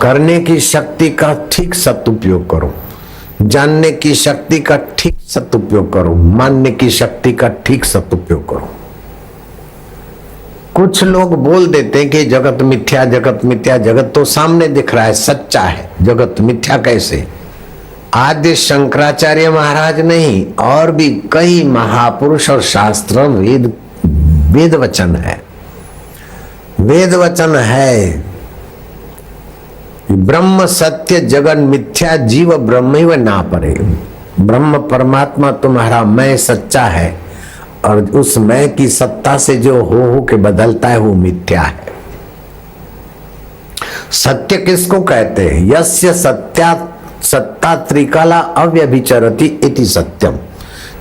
करने की शक्ति का ठीक सदुपयोग करो, जानने की शक्ति का ठीक सदुपयोग करो, मानने की शक्ति का ठीक सदुपयोग करो। कुछ लोग बोल देते हैं कि जगत मिथ्या, जगत मिथ्या। जगत तो सामने दिख रहा है, सच्चा है, जगत मिथ्या कैसे? आद्य शंकराचार्य महाराज नहीं, और भी कई महापुरुष और शास्त्र वेद वचन है, वेद वचन है। ब्रह्म सत्य जगत मिथ्या, जीव ब्रह्म ना परे। ब्रह्म परमात्मा तुम्हारा मैं सच्चा है, और उस मैं की सत्ता से जो हो के बदलता है वो मिथ्या है। सत्य किसको कहते हैं? यस्य सत्ता त्रिकाला अव्यभिचरति इति सत्यम।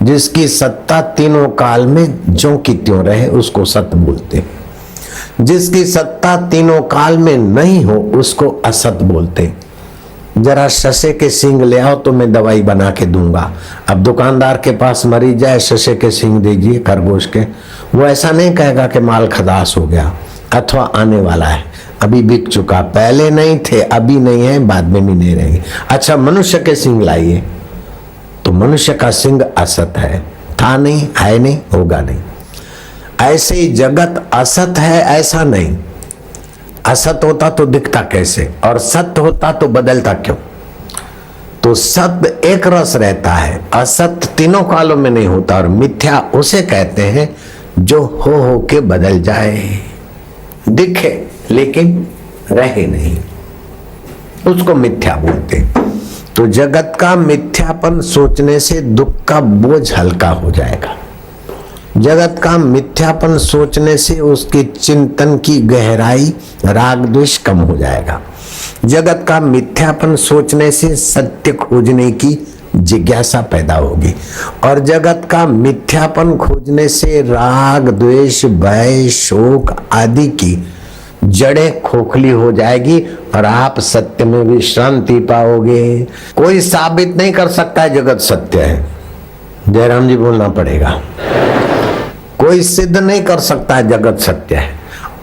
जिसकी सत्ता तीनों काल में ज्यों की त्यों रहे उसको सत्य बोलते हैं। जिसकी सत्ता तीनों काल में नहीं हो उसको असत बोलते। जरा शशे के सींग ले आओ तो मैं दवाई बना के दूंगा। अब दुकानदार के पास मरीज जाए, शशे के सींग दीजिए खरगोश के, वो ऐसा नहीं कहेगा कि माल खलास हो गया अथवा आने वाला है, अभी बिक चुका, पहले नहीं थे अभी नहीं है बाद में भी नहीं रहेंगे। अच्छा मनुष्य के सींग लाइए, तो मनुष्य का सींग असत है, था नहीं, है नहीं, होगा नहीं। ऐसे ही जगत असत है ऐसा नहीं। असत होता तो दिखता कैसे, और सत्य होता तो बदलता क्यों? तो सत्य एक रस रहता है, असत तीनों कालों में नहीं होता। और मिथ्या उसे कहते हैं जो हो के बदल जाए, दिखे लेकिन रहे नहीं, उसको मिथ्या बोलते। तो जगत का मिथ्यापन सोचने से दुख का बोझ हल्का हो जाएगा। जगत का मिथ्यापन सोचने से उसके चिंतन की गहराई, राग द्वेष कम हो जाएगा। जगत का मिथ्यापन सोचने से सत्य खोजने की जिज्ञासा पैदा होगी, और जगत का मिथ्यापन खोजने से राग द्वेष भय शोक आदि की जड़ें खोखली हो जाएगी, और आप सत्य में विश्रांति पाओगे। कोई साबित नहीं कर सकता है जगत सत्य है, जयराम जी बोलना पड़ेगा। कोई सिद्ध नहीं कर सकता है जगत सत्य है,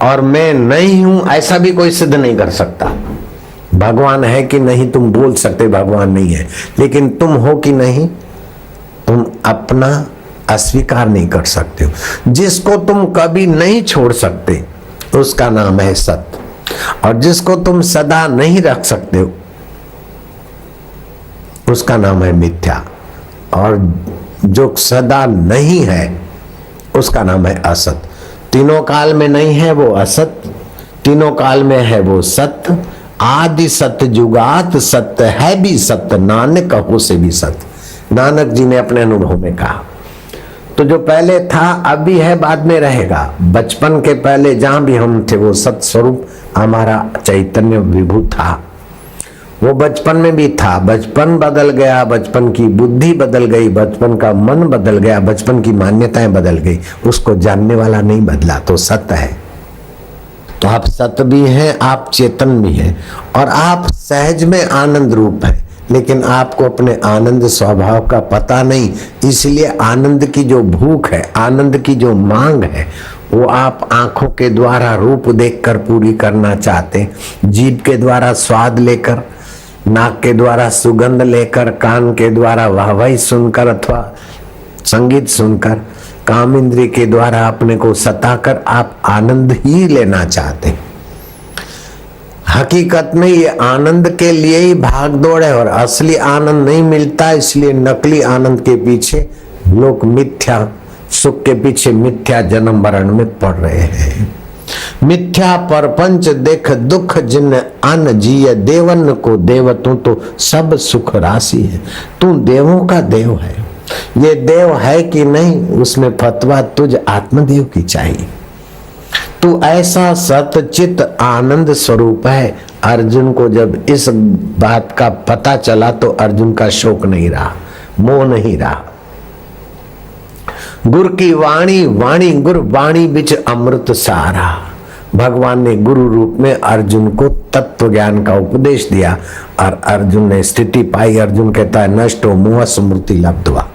और मैं नहीं हूं ऐसा भी कोई सिद्ध नहीं कर सकता। भगवान है कि नहीं तुम बोल सकते भगवान नहीं है, लेकिन तुम हो कि नहीं तुम अपना अस्वीकार नहीं कर सकते हो। जिसको तुम कभी नहीं छोड़ सकते उसका नाम है सत्य, और जिसको तुम सदा नहीं रख सकते हो उसका नाम है मिथ्या, और जो सदा नहीं है उसका नाम है असत। तीनों काल में नहीं है वो असत, तीनों काल में है वो सत्य। आदि सत्य जुगात सत्य है भी सत्य, नानक कहो से भी सत्य। नानक जी ने अपने अनुभव में कहा। तो जो पहले था अभी है बाद में रहेगा। बचपन के पहले जहां भी हम थे वो सत स्वरूप हमारा चैतन्य विभू था, वो बचपन में भी था। बचपन बदल गया, बचपन की बुद्धि बदल गई, बचपन का मन बदल गया, बचपन की मान्यताएं बदल गई, उसको जानने वाला नहीं बदला, तो सत्य है। तो आप सत्य भी हैं, आप चेतन भी हैं, और आप सहज में आनंद रूप है, लेकिन आपको अपने आनंद स्वभाव का पता नहीं। इसलिए आनंद की जो भूख है, आनंद की जो मांग है, वो आप आंखों के द्वारा रूप देखकर पूरी करना चाहते, जीभ के द्वारा स्वाद लेकर, नाक के द्वारा सुगंध लेकर, कान के द्वारा वाहवाही सुनकर अथवा संगीत सुनकर, काम इंद्रिय के द्वारा अपने को सताकर आप आनंद ही लेना चाहते। हकीकत में ये आनंद के लिए ही भाग दौड़ है, और असली आनंद नहीं मिलता। इसलिए नकली आनंद के पीछे लोग मिथ्या सुख के पीछे मिथ्या जन्म मरण में पड़ रहे हैं। मिथ्या परपंच देख दुख जिन अन जिय, देवन को देव तू तो सब सुख राशि है। तू देवों का देव है, ये देव है कि नहीं उसमें फतवा तुझ आत्मदेव की चाहिए। तू ऐसा सतचित आनंद स्वरूप है। अर्जुन को जब इस बात का पता चला तो अर्जुन का शोक नहीं रहा, मोह नहीं रहा। गुरु की वाणी वाणी गुरु वाणी बिच अमृत सारा। भगवान ने गुरु रूप में अर्जुन को तत्व ज्ञान का उपदेश दिया, और अर्जुन ने स्थिति पाई। अर्जुन कहता है नष्टो मोह स्मृति लब्ध्वा।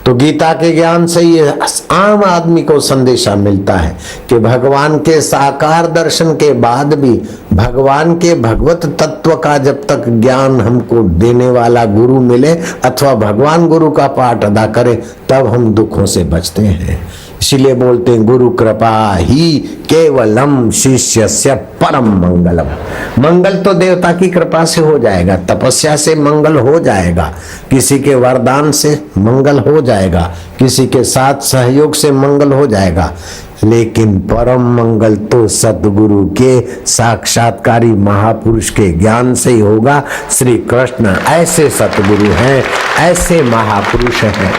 तो तो गीता के ज्ञान से ये आम आदमी को संदेशा मिलता है कि भगवान के साकार दर्शन के बाद भी भगवान के भगवत तत्व का जब तक ज्ञान हमको देने वाला गुरु मिले अथवा भगवान गुरु का पाठ अदा करे तब हम दुखों से बचते हैं। इसीलिए बोलते हैं गुरु कृपा ही केवलम शिष्यस्य परम मंगलम। मंगल तो देवता की कृपा से हो जाएगा, तपस्या से मंगल हो जाएगा, किसी के वरदान से मंगल हो जाएगा, किसी के साथ सहयोग से मंगल हो जाएगा, लेकिन परम मंगल तो सतगुरु के साक्षात्कारी महापुरुष के ज्ञान से ही होगा। श्री कृष्ण ऐसे सतगुरु हैं, ऐसे महापुरुष हैं।